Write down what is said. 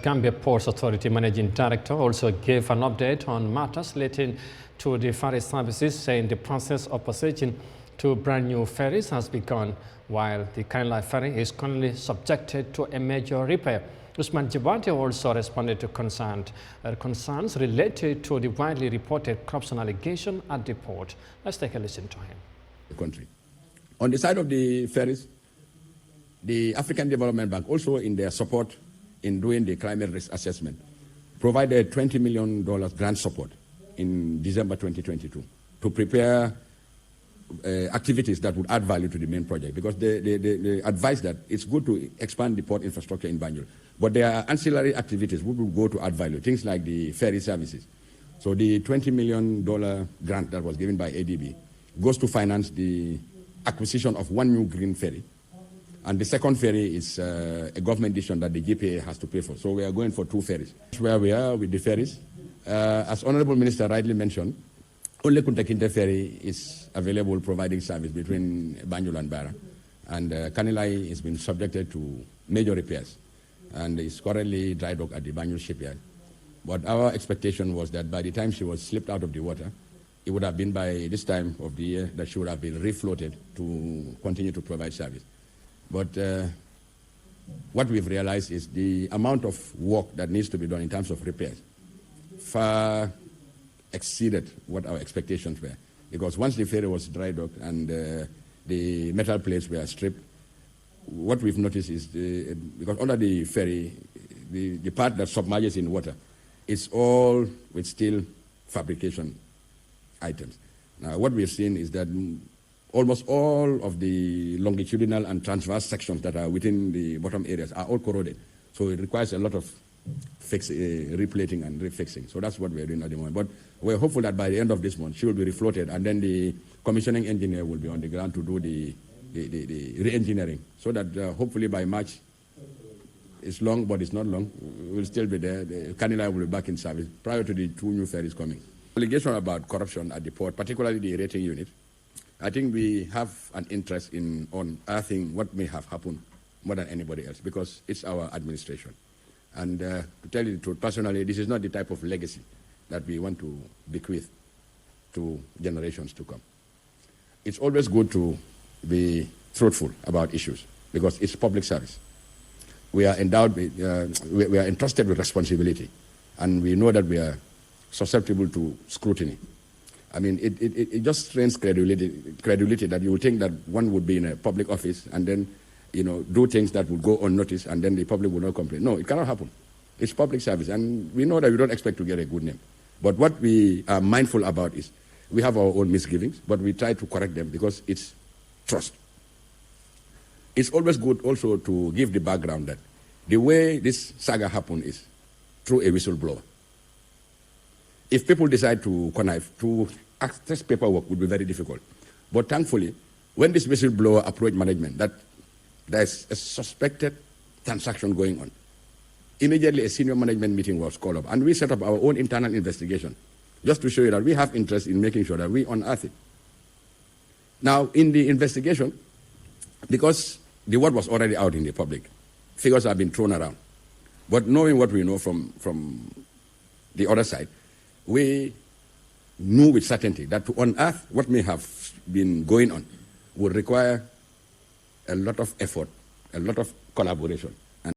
Gambia Ports Authority Managing Director also gave an update on matters relating to the ferry services, saying the process of purchasing two brand new ferries has begun, while the Kanilai ferry is currently subjected to a major repair. Usman Jibati also responded to concerns related to the widely reported corruption allegation at the port. Let's take a listen to him. The country. On the side of the ferries, the African Development Bank, also in their support in doing the climate risk assessment, provided $20 million grant support in December 2022 to prepare activities that would add value to the main project, because they advised that it's good to expand the port infrastructure in Banjul, but there are ancillary activities which will go to add value, things like the ferry services. So the $20 million grant that was given by ADB goes to finance the acquisition of one new green ferry. And the second ferry is a government decision that the GPA has to pay for. So we are going for two ferries. Where we are with the ferries, as Honorable Minister rightly mentioned, only Kuntakinte ferry is available providing service between Banjul and Bara. And Kanilai has been subjected to major repairs and is currently dry dock at the Banjul shipyard. But our expectation was that by the time she was slipped out of the water, it would have been by this time of the year that she would have been refloated to continue to provide service. But what we've realized is the amount of work that needs to be done in terms of repairs far exceeded what our expectations were. Because once the ferry was dry docked and the metal plates were stripped, what we've noticed is, because under the ferry, the part that submerges in water is all with steel fabrication items. Now, what we've seen is that almost all of the longitudinal and transverse sections that are within the bottom areas are all corroded. So it requires a lot of replating and refixing. So that's what we're doing at the moment. But we're hopeful that by the end of this month, she will be refloated, and then the commissioning engineer will be on the ground to do the re-engineering, so that hopefully by March, it's long, but it's not long, we'll still be there. The Kanilai will be back in service prior to the two new ferries coming. Allegation about corruption at the port, particularly the rating unit, I think we have an interest in unearthing what may have happened more than anybody else, because it's our administration. And to tell you the truth, personally, this is not the type of legacy that we want to bequeath to generations to come. It's always good to be truthful about issues, because it's public service. We are endowed with, we are entrusted with responsibility, and we know that we are susceptible to scrutiny. I mean, it just strains credibility that you would think that one would be in a public office and then, do things that would go unnoticed and then the public would not complain. No, it cannot happen. It's public service, and we know that we don't expect to get a good name. But what we are mindful about is we have our own misgivings, but we try to correct them because it's trust. It's always good also to give the background that the way this saga happened is through a whistleblower. If people decide to connive, to access paperwork would be very difficult. But thankfully, when this whistleblower approached management that there's a suspected transaction going on, immediately a senior management meeting was called up, and we set up our own internal investigation just to show you that we have interest in making sure that we unearth it. Now, in the investigation, because the word was already out in the public, figures have been thrown around. But knowing what we know from the other side, we knew with certainty that to unearth what may have been going on would require a lot of effort, a lot of collaboration.